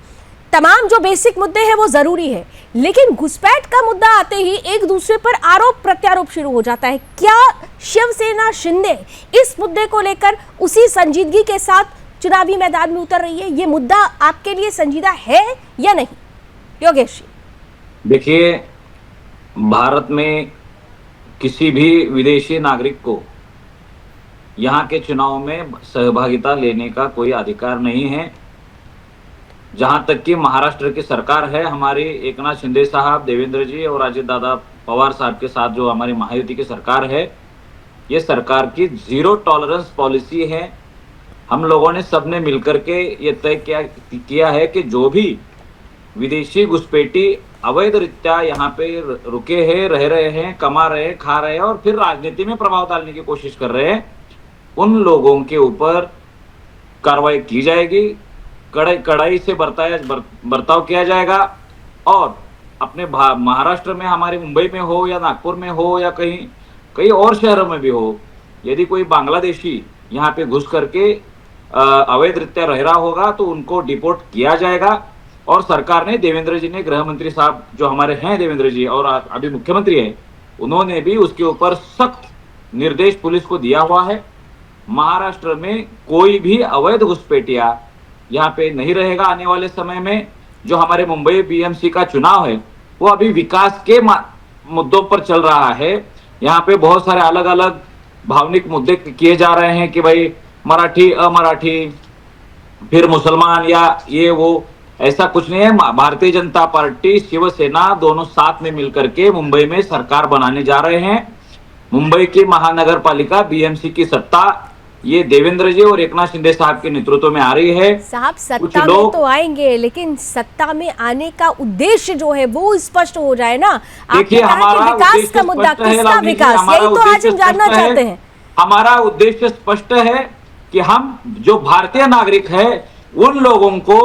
तमाम जो बेसिक मुद्दे हैं वो जरूरी है, लेकिन घुसपैठ का मुद्दा आते ही एक दूसरे पर आरोप प्रत्यारोप शुरू हो जाता है। क्या शिवसेना शिंदे इस मुद्दे को लेकर उसी संजीदगी के साथ चुनावी मैदान में उतर रही है? ये मुद्दा आपके लिए संजीदा है या नहीं, योगेश जी? देखिए, भारत में किसी भी विदेशी नागरिक को यहाँ के चुनाव में सहभागिता लेने का कोई अधिकार नहीं है। जहां तक कि महाराष्ट्र की सरकार है, हमारी एकनाथ शिंदे साहब, देवेंद्र जी और अजित दादा पवार साहब के साथ जो हमारी महायुति की सरकार है, ये सरकार की जीरो टॉलरेंस पॉलिसी है। हम लोगों ने सबने मिलकर के ये तय किया है कि जो भी विदेशी घुसपैठी अवैध रीत्या यहाँ पे रुके हैं, रह रहे हैं, कमा रहे हैं, खा रहे हैं और फिर राजनीति में प्रभाव डालने की कोशिश कर रहे हैं, उन लोगों के ऊपर कार्रवाई की जाएगी, कड़ाई से बर्ताव किया जाएगा। और अपने महाराष्ट्र में, हमारे मुंबई में हो या नागपुर में हो या कहीं और शहरों में भी हो, यदि कोई बांग्लादेशी यहाँ पे घुस करके अवैध रीत्या रह रहा होगा तो उनको डिपोर्ट किया जाएगा। और सरकार ने, देवेंद्र जी ने, गृह मंत्री साहब जो हमारे हैं देवेंद्र जी और अभी मुख्यमंत्री हैं, उन्होंने भी उसके ऊपर सख्त निर्देश पुलिस को दिया हुआ है। महाराष्ट्र में कोई भी अवैध घुसपैठिया यहाँ पे नहीं रहेगा आने वाले समय में। जो हमारे मुंबई बीएमसी का चुनाव है वो अभी विकास के मुद्दों पर चल रहा है। यहाँ पे बहुत सारे अलग अलग भावनिक मुद्दे किए जा रहे हैं कि भाई मराठी अमराठी, फिर मुसलमान या ये वो, ऐसा कुछ नहीं है। भारतीय जनता पार्टी, शिवसेना दोनों साथ में मिलकर के मुंबई में सरकार बनाने जा रहे हैं। मुंबई की महानगर पालिका बीएमसी की सत्ता ये देवेंद्र जी और एकनाथ शिंदे साहब के नेतृत्व में आ रही है। साहब सत्ता में तो आएंगे, लेकिन सत्ता में आने का उद्देश्य जो है वो स्पष्ट हो जाए ना। देखिए, हमारा विकास का मुद्दा, किसका विकास, यही तो आज हम जानना चाहते हैं। हमारा उद्देश्य स्पष्ट है कि हम जो भारतीय नागरिक है उन लोगों को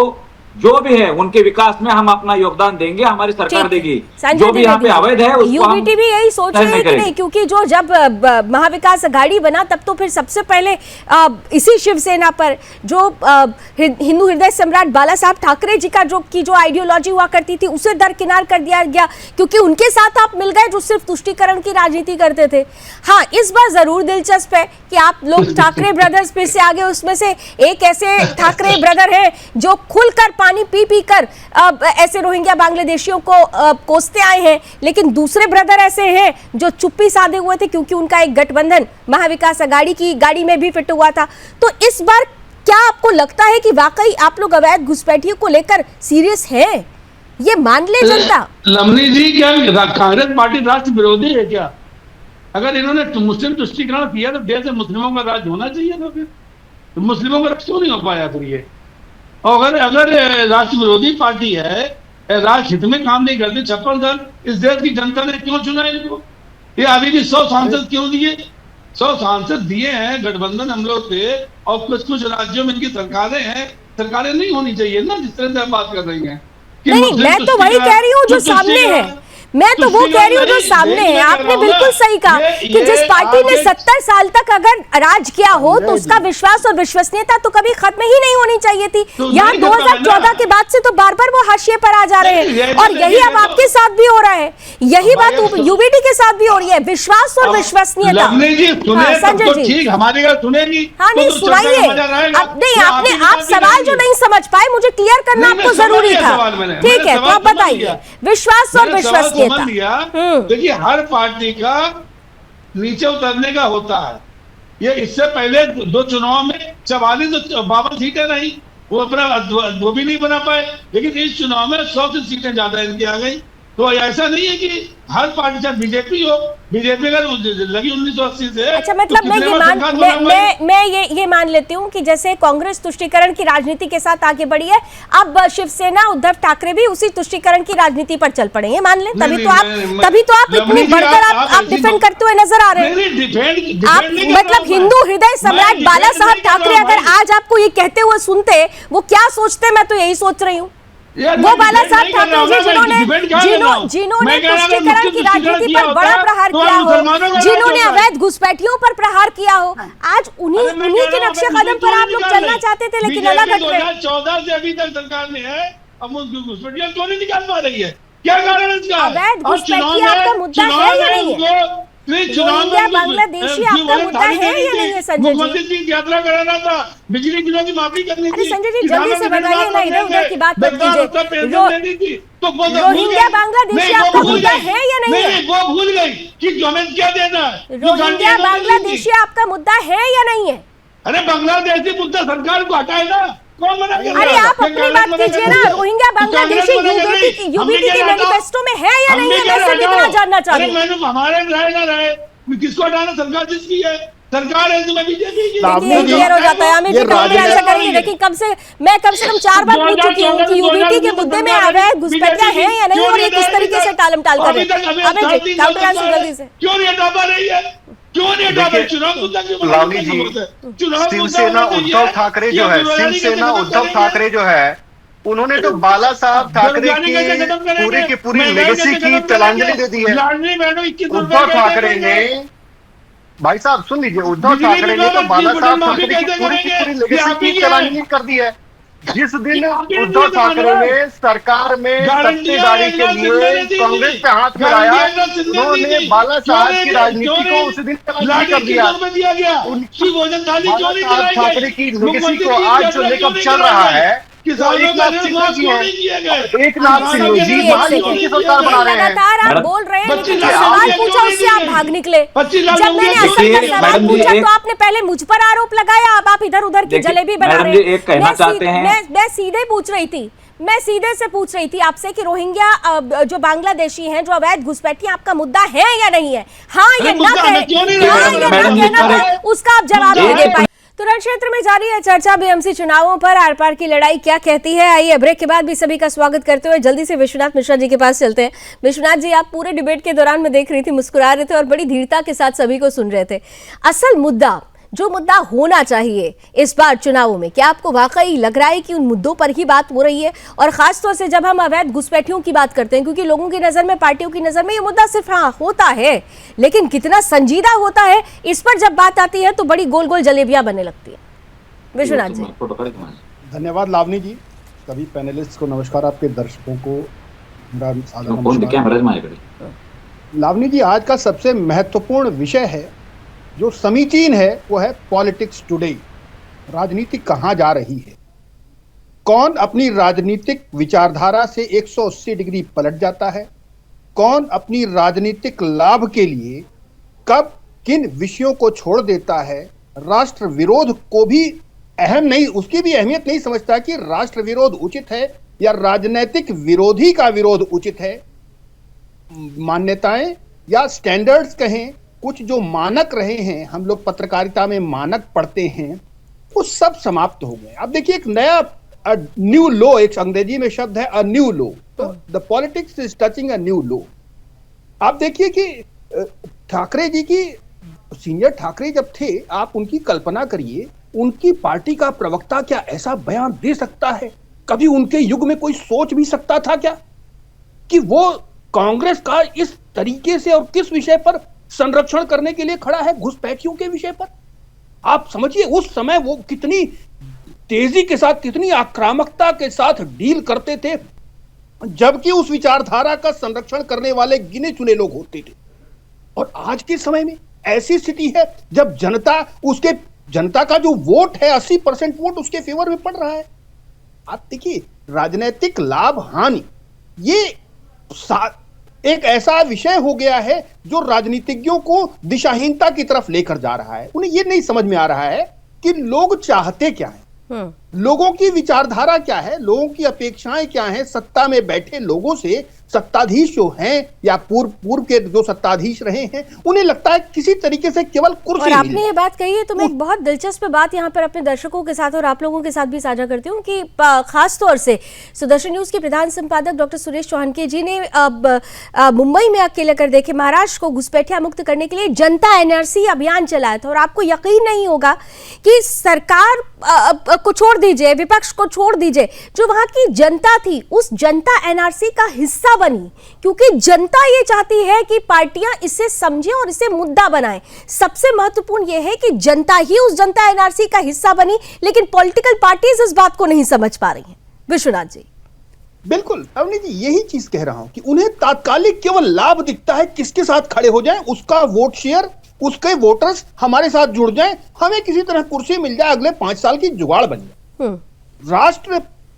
जो भी है उनके विकास में हम अपना योगदान देंगे, हमारी सरकार देगी। संजय जो भी यहाँ पे अवैध है उसको यूबीटी भी यही सोच रही है कि नहीं, क्योंकि जो जब महाविकास अघाड़ी बना तब तो फिर सबसे पहले इसी शिवसेना पर जो हिंदू हृदय सम्राट बाला साहब ठाकरे जी का जो आइडियोलॉजी हुआ करती थी उसे दरकिनार कर दिया गया, क्योंकि उनके साथ आप मिल गए जो सिर्फ तुष्टीकरण की राजनीति करते थे। हाँ, इस बार जरूर दिलचस्प है कि आप लोग ठाकरे ब्रदर्स फिर से आगे, उसमें से एक ऐसे ठाकरे ब्रदर है जो खुलकर पानी पी पी कर ऐसे रोहिंग्या बांग्लादेशियों को कोसते आए हैं, लेकिन दूसरे ब्रदर ऐसे हैं जो चुप्पी साधे हुए थे क्योंकि उनका एक गठबंधन महाविकास अघाड़ी की गाड़ी में भी फिट हुआ था। तो इस बार क्या आपको लगता है कि वाकई आप लोग अवैध घुसपैठियों को लेकर सीरियस हैं? ये मान ले जनता। लमनी जी, क्या कांग्रेस पार्टी राष्ट्र विरोधी है क्या? अगर इन्होंने मुस्लिम तुष्टीकरण किया तो देश में मुस्लिमों का राज होना चाहिए, तो फिर तो मुस्लिमों का राज क्यों नहीं हो पाया फिर ये? और अगर राष्ट्र विरोधी पार्टी है, राष्ट्र हित में काम नहीं करती, छप्पन दल इस देश की जनता ने क्यों चुना इनको? ये अभी भी 100 सांसद क्यों दिए? 100 सांसद दिए हैं गठबंधन हम लोग से, और कुछ राज्यों में इनकी सरकारें नहीं होनी चाहिए ना, जिस तरह से आप बात कर रही हैं। नहीं, मैं तो वही कह रही हूँ जो सामने है, मैं तो वो कह रही हूँ जो सामने है। आपने बिल्कुल सही कहा कि जिस पार्टी ने 70 साल तक अगर राज किया हो तो उसका विश्वास और विश्वसनीयता तो कभी खत्म ही नहीं होनी चाहिए थी। यहाँ 2014 के बाद से तो बार बार वो हाशिए पर आ जा रहे हैं, और यही अब आपके साथ भी हो रहा है, यही बात यूबीटी के साथ भी हो रही है, विश्वास और विश्वसनीयता। संजय जी हमारी बात सुनेगी? हाँ, नहीं सुनाइए। नहीं, आप सवाल जो नहीं समझ पाए मुझे क्लियर करना आपको जरूरी था। ठीक है, तो आप बताइए विश्वास और विश्वसनीयता। देखिए, हर पार्टी का नीचे उतरने का होता है। ये इससे पहले 2 चुनाव में 44-52 सीटें रही, वो अपना वो भी नहीं बना पाए, लेकिन इस चुनाव में 100 से सीटें ज्यादा इनकी आ गई। तो ऐसा नहीं है कि हर पार्टी, चाहे बीजेपी हो, बीजेपी अगर लगी 1980 से। अच्छा, मतलब मैं ये मान लेती हूँ कि जैसे कांग्रेस तुष्टीकरण की राजनीति के साथ आगे बढ़ी है, अब शिवसेना उद्धव ठाकरे भी उसी तुष्टीकरण की राजनीति पर चल पड़े हैं, मान लें। तभी तो आप इतनी बढ़कर आप डिफेंड करते हुए नजर आ रहे हैं। आप मतलब हिंदू हृदय सम्राट बाला साहब ठाकरे अगर आज आपको ये कहते हुए सुनते, वो क्या सोचते, मैं तो यही सोच रही हूँ। वो बाला साहब ठाकरे जी जिन्होंने तुष्टीकरण की राजनीति पर बड़ा प्रहार किया हो, जिन्होंने अवैध घुसपैठियों पर प्रहार किया हो, आज उन्हीं के नक्शे कदम पर आप लोग चलना चाहते थे, लेकिन अलग हट गए। 2014 से अभी तक सरकार में है, अब घुसपैठियां क्यों नहीं निकाल पा रही है? क्या कारण है इसका? अवैध घुसपैठी आपका मुद्दा है या नहीं है? रोहिंग्या बांग्लादेशी आपका मुद्दा है या नहीं है? संजय जी यात्रा कराना था, बिजली बिलों की माफी करनी थी। संजय जी जल्दी से बताइए ना, इधर उधर की बात मत कीजिए। रोहिंग्या बांग्लादेशी आपका मुद्दा है या नहीं है? वो भूल गई कि गवर्नमेंट क्या देना है। रोहिंग्या बांग्लादेशी आपका मुद्दा है या नहीं है? अरे बांग्लादेशी मुद्दा सरकार को हटाए ना, कौन मना कर रहा है? अरे आप अपनी बात कीजिए ना। रोहिंग्या बांग्लादेशी यूबीटी के मैनिफेस्टो में है या नहीं है? मैं सिर्फ इतना जानना चाहती हूँ। हमारे रहे ना रहे, किसको हटाना? सरकार जिसकी है, सरकार है तो मैं बीजेपी की। क्लियर हो जाता है, हमें ऐसा करेंगे। लेकिन कम से कम 4 बार पूछ चुकी हूँ कि यूबीटी के मुद्दे में अवैध घुसपैठियां हैं या नहीं, और ये किस तरीके से टालम टाल कर रहे हैं। अमित जी, काउंटर आंसर जल्दी से। क्यों नहीं हटा पा रही है? क्यों नहीं हटा पा? चुनाव मुद्दा क्यों? लावली जी, शिवसेना उद्धव ठाकरे जो है, शिवसेना उद्धव ठाकरे जो है, उन्होंने तो बाला साहब ठाकरे की पूरी की पूरी लेगेसी की तिलांजलि दे दी है। उद्धव ठाकरे ने, भाई साहब सुन लीजिए, उद्धव ठाकरे ने तो बाला साहब ठाकरे की पूरी लेगेसी की तिलांजलि कर दी है। जिस दिन उद्धव ठाकरे ने सरकार में सत्तेदारी के लिए कांग्रेस पे हाथ मिलाया, उन्होंने बाला साहब की राजनीति को उस दिन कर दिया। बाला साहब ठाकरे की लेगेसी को आज जो लेकर चल रहा है, एकनाथ शिंदे जी हैं, एकनाथ शिंदे जी महायुति की सरकार बना रहे हैं। लगातार आप बोल रहे हैं, लेकिन जो सवाल पूछा उससे आप भाग निकले। जब मैंने असल का सवाल पूछा तो आपने पहले मुझ पर आरोप लगाया, अब आप इधर उधर की जलेबी बना रहे हैं। मैं सीधे पूछ रही थी, मैं सीधे से पूछ रही थी आपसे कि रोहिंग्या जो बांग्लादेशी हैं, जो अवैध घुसपैठी, आपका मुद्दा है या नहीं है? हाँ या ना कहना, उसका आप जवाब नहीं दे पाए। तो रण क्षेत्र में जारी है चर्चा बीएमसी चुनावों पर, आर पार की लड़ाई क्या कहती है। आइए ब्रेक के बाद भी सभी का स्वागत करते हुए जल्दी से विश्वनाथ मिश्रा जी के पास चलते हैं। विश्वनाथ जी, आप पूरे डिबेट के दौरान मैं देख रही थी मुस्कुरा रहे थे और बड़ी धीरता के साथ सभी को सुन रहे थे। असल मुद्दा जो मुद्दा होना चाहिए इस बार चुनावों में, क्या आपको वाकई लग रहा है कि उन मुद्दों पर ही बात हो रही है? और खासतौर से जब हम अवैध घुसपैठियों की बात करते हैं, क्योंकि लोगों की नजर में, पार्टियों की नजर में ये मुद्दा सिर्फ हाँ होता है, लेकिन कितना संजीदा होता है इस पर जब बात आती है तो बड़ी गोल गोल जलेबियां बनने लगती है। विश्वनाथ जी। धन्यवाद लावनी जी, सभी पैनलिस्ट को नमस्कार, आपके दर्शकों को मेरा सादर नमस्कार। लावनी जी, आज का सबसे महत्वपूर्ण विषय है जो समीचीन है वो है पॉलिटिक्स टुडे। राजनीति कहाँ जा रही है, कौन अपनी राजनीतिक विचारधारा से 180 डिग्री पलट जाता है, कौन अपनी राजनीतिक लाभ के लिए कब किन विषयों को छोड़ देता है, राष्ट्र विरोध को भी उसकी भी अहमियत नहीं समझता कि राष्ट्र विरोध उचित है या राजनीतिक विरोधी का विरोध उचित है। मान्यताएं या स्टैंडर्ड्स कहें, कुछ जो मानक रहे हैं, हम लोग पत्रकारिता में मानक पढ़ते हैं, वो सब समाप्त हो गए। अब देखिए एक नया न्यू लॉ, एक अंग्रेजी में शब्द है अ न्यू लॉ, तो the politics is touching a new law. आप देखिए कि ठाकरे जी की, सीनियर ठाकरे जब थे, आप उनकी कल्पना करिए, उनकी पार्टी का प्रवक्ता क्या ऐसा बयान दे सकता है? कभी उनके युग में कोई सोच भी सकता था क्या कि वो कांग्रेस का इस तरीके से और किस विषय पर संरक्षण करने के लिए खड़ा है? घुसपैठियों के विषय पर। आप समझिए उस समय वो कितनी तेजी के साथ, कितनी आक्रामकता के साथ डील करते थे, जबकि उस विचारधारा का संरक्षण करने वाले गिने चुने लोग होते थे। और आज के समय में ऐसी स्थिति है जब जनता का जो वोट है, 80% वोट उसके फेवर में पड़ रहा है। आप देखिए राजनीतिक लाभ हानि ये एक ऐसा विषय हो गया है जो राजनीतिज्ञों को दिशाहीनता की तरफ लेकर जा रहा है। उन्हें यह नहीं समझ में आ रहा है कि लोग चाहते क्या है, लोगों की विचारधारा क्या है, लोगों की अपेक्षाएं क्या हैं। सत्ता में बैठे लोगों से सत्ताधीश जो हैं या पूर्व के जो सत्ताधीश रहे हैं, उन्हें लगता है किसी तरीके से केवल कुर्सी। और आपने ये बात कही है तो मैं एक बहुत दिलचस्प बात यहाँ पर अपने दर्शकों के साथ और आप लोगों के साथ भी साझा करती हूँ कि खास तौर से सुदर्शन न्यूज के प्रधान संपादक डॉक्टर सुरेश चौहानके जी ने मुंबई में अकेले कर देखे महाराष्ट्र को घुसपैठिया मुक्त करने के लिए जनता एनआरसी अभियान चलाया था। और आपको यकीन नहीं होगा कि सरकार को छोड़ दीजिए, विपक्ष को छोड़ दीजिए, जो वहां की जनता थी उस जनता एनआरसी का हिस्सा बनी, क्योंकि जनता ये चाहती है कि पार्टियां इसे समझें और इसे मुद्दा बनाएं। सबसे महत्वपूर्ण यह है कि जनता ही उस जनता एनआरसी का हिस्सा बनी, लेकिन पॉलिटिकल पार्टीज इस बात को नहीं समझ पा रही हैं। विश्वनाथ जी। बिल्कुल अवनी जी, यही चीज कह रहा हूं कि उन्हें तात्कालिक केवल लाभ दिखता है, किसके साथ खड़े हो जाएं, उसका वोट शेयर, उसके वोटर्स हमारे साथ जुड़ जाएं, हमें किसी तरह कुर्सी मिल जाए, अगले 5 साल की जुगाड़ बन जाए।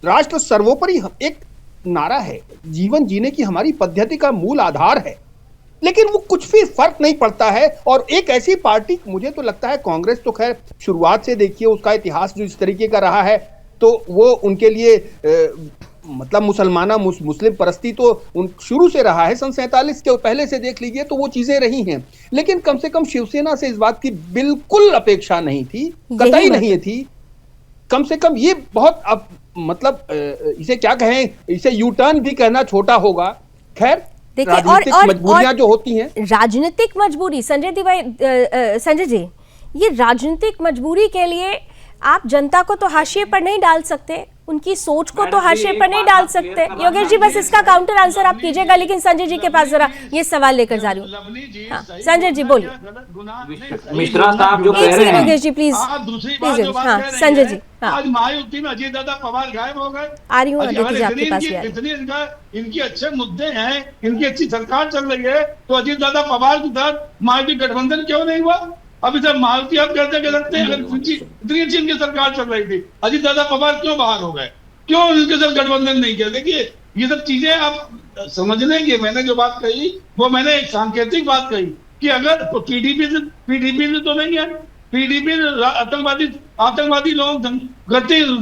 राष्ट्र सर्वोपरि एक नारा है, जीवन जीने की हमारी पद्धति का मूल आधार है, लेकिन वो कुछ भी फर्क नहीं पड़ता है। और एक ऐसी पार्टी, मुझे तो लगता है कांग्रेस तो खैर शुरुआत से देखिए उसका इतिहास जो इस तरीके का रहा है, तो वो उनके लिए मतलब मुस्लिम परस्ती तो शुरू से रहा है, सन 47 के पहले से देख लीजिए तो वो चीजें रही हैं। लेकिन कम से कम शिवसेना से इस बात की बिल्कुल अपेक्षा नहीं थी, कतई नहीं थी। कम से कम ये बहुत अब मतलब इसे क्या कहें, इसे यू टर्न भी कहना छोटा होगा। खैर राजनीतिक मजबूरियां जो होती हैं, राजनीतिक मजबूरी, संजय जी, ये राजनीतिक मजबूरी के लिए आप जनता को तो हाशिए पर नहीं डाल सकते, उनकी सोच को तो हाशिए पर नहीं डाल सकते। योगेश जी बस इसका काउंटर आंसर आप कीजिएगा, लेकिन संजय जी के पास जरा ये सवाल लेकर जा रही हूँ। हाँ, संजय जी बोलिए। मिश्रा साहब जो कह रहे हैं, योगेश जी प्लीज। हाँ संजय जी। आज महायुति में अजय दादा पवार गायब हो गए। आ रही हूँ अदिति जी आपके पास। इनकी अच्छे मुद्दे हैं, इनकी अच्छी सरकार चल रही है, तो अजय दादा पवार के साथ महायुति गठबंधन क्यों नहीं हुआ? अभी तक मालती आप कहते सकते हैं, इतनी अच्छी इनकी सरकार चल रही थी, अजीत दादा पवार क्यों बाहर हो गए, क्यों उनके साथ गठबंधन नहीं किया? देखिए ये सब चीजें आप समझ लें कि मैंने जो बात कही वो मैंने एक सांकेतिक बात कही कि अगर तो पीडीपी से तो नहीं है, पीडीपी आतंकवादी लोग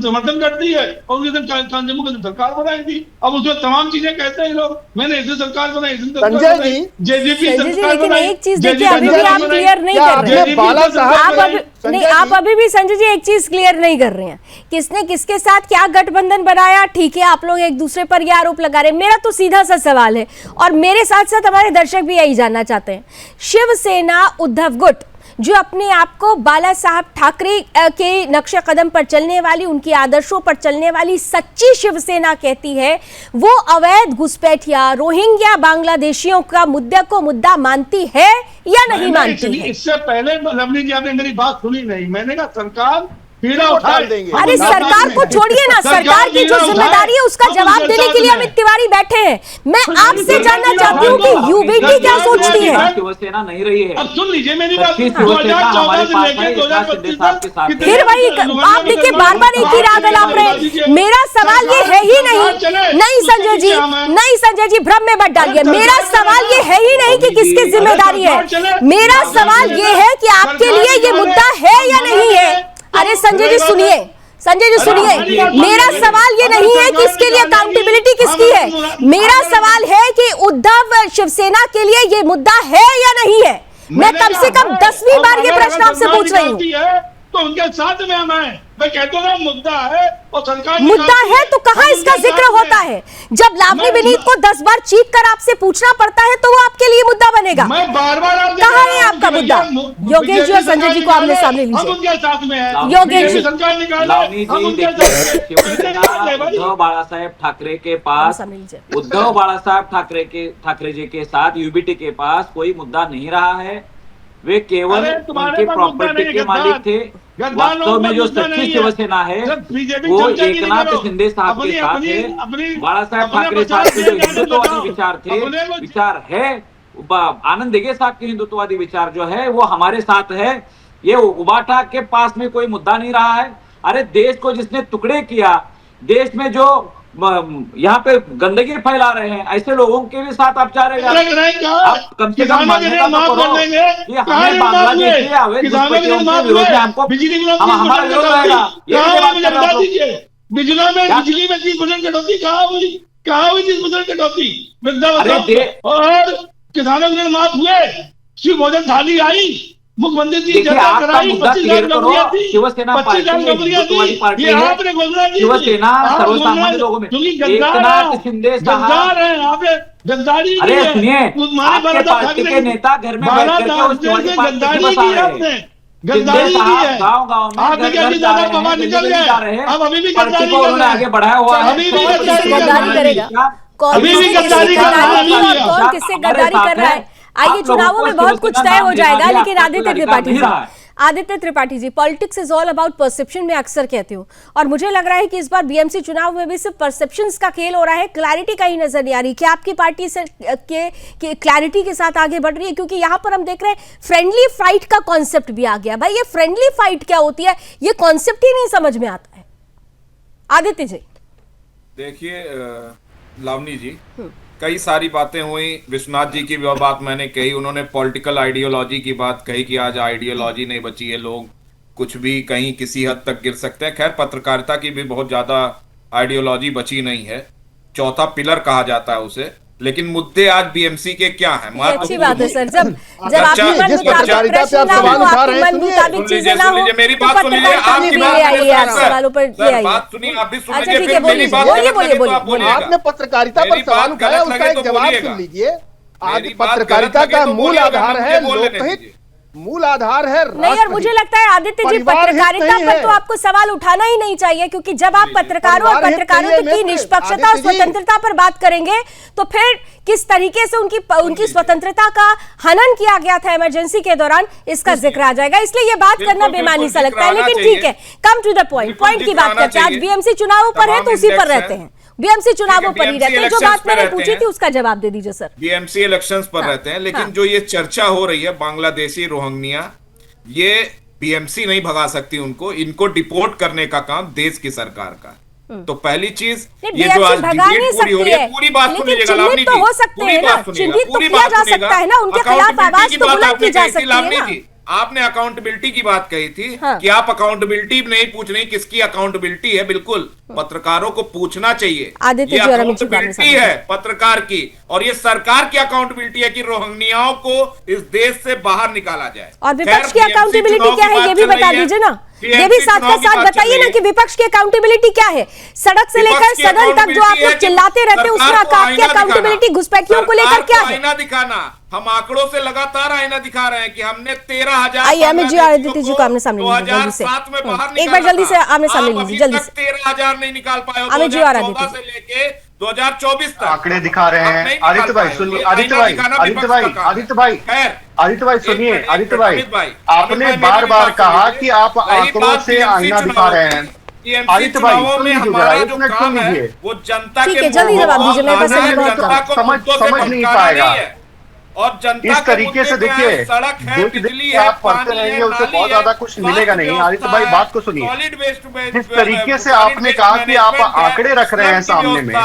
समर्थन करती है और उनके जम्मू की सरकार बनाई थी। अब उसमें तमाम चीजें कहते हैं लोग, मैंने ऐसी सरकार बनाई, जेजेपी सरकार बनाई। एक चीज देखिए, अभी भी आप क्लियर नहीं कर रहे हैं। आप अभी भी संजय जी एक चीज क्लियर नहीं कर रहे हैं, किसने किसके साथ क्या गठबंधन बनाया। ठीक है, आप लोग एक दूसरे पर यह आरोप लगा रहे हैं। मेरा तो सीधा सा सवाल है और मेरे साथ साथ हमारे दर्शक भी यही जानना चाहते हैं, शिवसेना उद्धव गुट जो अपने आप को बाला साहब ठाकरे के नक्शे कदम पर चलने वाली, उनके आदर्शों पर चलने वाली सच्ची शिवसेना कहती है, वो अवैध घुसपैठिया रोहिंग्या बांग्लादेशियों का मुद्दे को मुद्दा मानती है या नहीं मानती है? इससे पहले लवली जी आपने मेरी बात सुनी नहीं। मैंने कहा सरकार पीड़ा उठा देंगे। अरे सरकार को छोड़िए ना, सरकार की जो जिम्मेदारी है उसका जवाब देने के लिए अमित तिवारी बैठे हैं। मैं आपसे जानना चाहती हूँ कि यूबीटी क्या सोचती है? शिवसेना नहीं रही है। अब सुन लीजिए मेरी बात। फिर वही आप देखिए, बार बार एक ही राग अलाप रहे। मेरा सवाल ये है ही नहीं संजय जी, नहीं संजय जी, भ्रम में मत डालिए। मेरा सवाल ये है ही नहीं कि किसकी जिम्मेदारी है। मेरा सवाल ये है कि आपके लिए ये मुद्दा है या नहीं है। अरे संजय जी सुनिए, संजय जी सुनिए, मेरा सवाल ये नहीं है कि इसके लिए अकाउंटेबिलिटी किसकी है। मेरा सवाल है कि उद्धव शिवसेना के लिए ये मुद्दा है या नहीं है। मैं कम से कम 10वीं बार ये प्रश्न आपसे पूछ रही हूँ। तो उनके साथ में आना है। मैं कहता हूँ मुद्दा है और सरकार मुद्दा है तो कहाँ इसका जिक्र होता है? जब लावनी विनीत को 10 बार चीख कर आपसे पूछना पड़ता है तो वो आपके लिए मुद्दा बनेगा। मैं बार-बार कहाँ है आपका मुद्दा? योगेश जी और संजय जी को आमने सामने लीजिए। उनके साथ में है योगेश जी। सरकार लावनी जी, उद्धव बाला साहेब ठाकरे के पास, उद्धव बाला साहेब ठाकरे जी के साथ यूबीटी के पास कोई मुद्दा नहीं रहा है। वे केवल उनके प्रॉपर्टी के मालिक थे। वास्तव में जो सच्ची शिवसेना है वो एकनाथ शिंदे साहब के साथ है। बाला साहेब ठाकरे साहब के जो हिंदुत्ववादी विचार थे, विचार है, आनंद दिघे साहब के हिंदुत्ववादी विचार जो है वो हमारे साथ है। ये उबाटा के पास में कोई मुद्दा नहीं रहा है। अरे देश को जिसने टुकड़े किया, देश में जो यहाँ पे गंदगी फैला रहे हैं, ऐसे लोगों के भी साथ आप जा रहे हैं। आप कम से कम मान्यता तो करो कि हमें बांग्लादेश के अवैध घुसपैठियों के विरोध में हमको हमारा विरोध रहेगा। बिजली में 30% कटौती कहाँ हुई? 30% कटौती वृद्धावस्था और किसानों के माफ हुए। शिव भोजन थाली आई, मुख्यमंत्री जी शिवसेना हिंदुत्ववादी पार्टी है। शिवसेना सर्वसामान्य लोगों में एकनाथ शिंदे साहब, अरे सुनिए, आपके पार्टी के नेता घर में बैठ करके उस पार्टी की बसा रहे हैं। शिंदे साहब गाँव-गाँव में घर घर जा रहे हैं। पार्टी को उन्होंने आगे बढ़ाया हुआ है। कौन किससे गद्दारी कर रहा है? आइए, चुनावों में बहुत कुछ तय हो जाएगा, लेकिन Aditya Tripathi ji, politics is all about perception, मैं अक्सर कहती हूँ, और मुझे लग रहा है कि इस बार बीएमसी चुनाव में भी सिर्फ परसेप्शंस का खेल हो रहा है। क्लैरिटी कहीं नजर नहीं आ रही। क्या आपकी पार्टी से के क्लैरिटी के साथ आगे बढ़ रही है? क्योंकि यहाँ पर हम देख रहे हैं फ्रेंडली फाइट का कॉन्सेप्ट भी आ गया। भाई ये फ्रेंडली फाइट क्या होती है, ये कॉन्सेप्ट ही नहीं समझ में आता है। आदित्य जी देखिए, लावनी जी, कई सारी बातें हुई। विश्वनाथ जी की बात मैंने कही, उन्होंने पॉलिटिकल आइडियोलॉजी की बात कही कि आज आइडियोलॉजी नहीं बची है, लोग कुछ भी कहीं किसी हद तक गिर सकते हैं। खैर, पत्रकारिता की भी बहुत ज्यादा आइडियोलॉजी बची नहीं है, चौथा पिलर कहा जाता है उसे। लेकिन मुद्दे आज बीएमसी के क्या हैं? अच्छी बात है सर, जब आपकी मन मुताबिक चीजें ना हो, मेरी बात सुन लीजिए, आपकी बात सुनिए, आप भी सुन लीजिए, मेरी बात बोलिए। आपने पत्रकारिता पर सवाल उठाया, उसका एक जवाब सुन लीजिए। आज पत्रकारिता का मूल आधार है लोकहित, मूल आधार है नहीं। और मुझे लगता है आदित्य जी, पत्रकारिता पर तो आपको सवाल उठाना ही नहीं चाहिए, क्योंकि जब आप पत्रकारों और पत्रकारों की निष्पक्षता और स्वतंत्रता पर बात करेंगे तो फिर किस तरीके से उनकी स्वतंत्रता का हनन किया गया था इमरजेंसी के दौरान, इसका जिक्र आ जाएगा। इसलिए ये बात करना बेमानी सा लगता है, लेकिन ठीक है, कम टू द पॉइंट की बात करते हैं। आज बीएमसी चुनावों पर है तो उसी पर रहते हैं, बीएमसी चुनावों पर ही रहते हैं। जो बात मैंने पूछी थी उसका जवाब दे दीजिए सर। बीएमसी इलेक्शंस पर रहते हैं, लेकिन जो ये चर्चा हो रही है बांग्लादेशी रोहिंग्या, ये बीएमसी नहीं भगा सकती उनको, इनको डिपोर्ट करने का काम देश की सरकार का। तो पहली चीज, ये जो आज डिबेट पूरी हो रही है, पूरी बात सुन लीजिएगा लावनी जी, हो सकते हैं ना, चिन्हित तो किया जा सकता है ना, उनके खिलाफ आवाज तो बुलंद की जा सकती है ना। आपने अकाउंटेबिलिटी की बात कही थी कि आप अकाउंटेबिलिटी नहीं पूछ रही, किसकी अकाउंटेबिलिटी है? बिल्कुल, पत्रकारों को पूछना चाहिए। ये अकाउंटेबिलिटी है पत्रकार की, और ये सरकार की अकाउंटेबिलिटी है कि रोहिंग्याओं को इस देश से बाहर निकाला जाए। और विपक्ष की अकाउंटेबिलिटी क्या है ये भी बता दीजिए ना, ये भी साथ का साथ बताइए ना कि विपक्ष की अकाउंटेबिलिटी क्या है। सड़क से लेकर सदन तक जो आप लोग चिल्लाते रहते हैं, उसमें आपकी अकाउंटेबिलिटी घुसपैठियों को लेकर क्या है? आईना दिखाना, हम आंकड़ों से लगातार आईना दिखा रहे हैं कि हमने 13,000 आइए अमित जी आदित्य जी को आमने सामने लीजिए जल्दी से। 2007 में बाहर एक बार जल्दी से आमने सामने लीजिए जल्दी से। 13,000 नहीं निकाल पाए। अमित जी और आदित्य से लेके 2024 तक आंकड़े दिखा रहे हैं। आदित्य भाई सुनिए, आदित्य भाई सुनिए, आदित्य भाई आपने बार बार कहा कि आप आंकड़ों से आईना दिखा रहे हैं। आदित्य भाई सुन लीजिए जरा, एक मिनट सुन लीजिए। वो जनता ठीक के है जल्दी जवाब दीजिए, मेरे पास समय बहुत कम। समझ नहीं पाएगा। और जनता इस तरीके से देखिए, सड़क है, देख बिजली के है, आप पढ़ते रहेंगे उससे बहुत ज्यादा कुछ मिलेगा नहीं। आदित्य भाई बात को सुनिए, जिस तरीके से आपने कहा कि आप आंकड़े रख रहे हैं सामने में,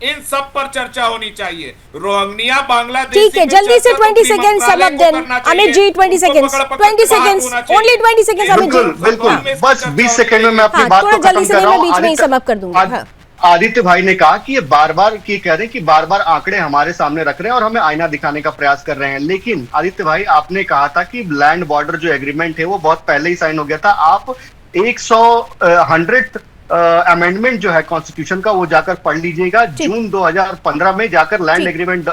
इन सब पर चर्चा होनी चाहिए। रोहिंग्या बांग्लादेश, ठीक है जल्दी से 20 second sum up then Amit ji, 20 seconds, 20 seconds, only 20 seconds Amit ji. बिल्कुल बस 20 सेकंड में मैं अपनी बात को खत्म कर रहा हूँ। बीच में ही सम अप कर दूंगा। आदित्य भाई ने कहा कि ये बार बार की कह रहे हैं कि बार बार आंकड़े हमारे सामने रख रहे हैं और हमें आईना दिखाने का प्रयास कर रहे हैं। लेकिन आदित्य भाई आपने कहा था कि लैंड बॉर्डर जो एग्रीमेंट है वो बहुत पहले ही साइन हो गया था। आप 100th अमेंडमेंट जो है कॉन्स्टिट्यूशन का वो जाकर पढ़ लीजिएगा। जून 2015 में जाकर लैंड एग्रीमेंट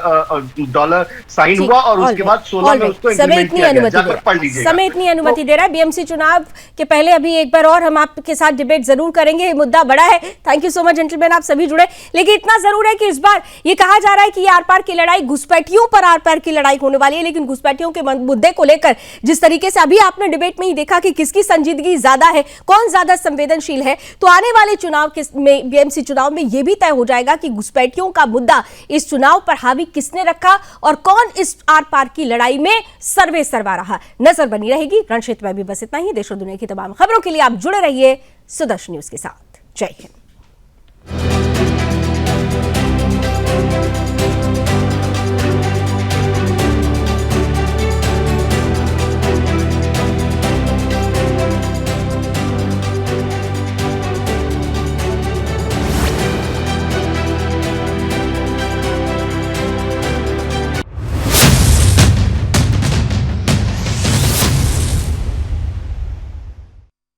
डॉलर साइन हुआ और उसके बाद 16 में उसको इम्प्लीमेंट किया गया। जाकर पढ़ लीजिएगा। समय इतनी अनुमति दे रहा है। बीएमसी चुनाव के पहले अभी एक बार और हम आपके साथ डिबेट जरूर करेंगे, ये मुद्दा बड़ा है। Thank you so much gentleman, आप सभी जुड़े। लेकिन इतना जरूर है कि इस बार ये कहा जा रहा है कि आर पार की लड़ाई घुसपैठियों पर आर पार की लड़ाई होने वाली है। लेकिन घुसपैठियों के मुद्दे को लेकर जिस तरीके से अभी आपने डिबेट में ही देखा कि किसकी संजीदगी ज्यादा है, कौन ज्यादा संवेदनशील है, तो आने वाले चुनाव में बीएमसी चुनाव में यह भी तय हो जाएगा कि घुसपैठियों का मुद्दा इस चुनाव पर हावी किसने रखा और कौन इस आर पार की लड़ाई में सर्वे सरवा रहा। नजर बनी रहेगी। रण क्षेत्र में भी बस इतना ही। देश और दुनिया की तमाम खबरों के लिए आप जुड़े रहिए सुदर्शन न्यूज के साथ। जय हिंद।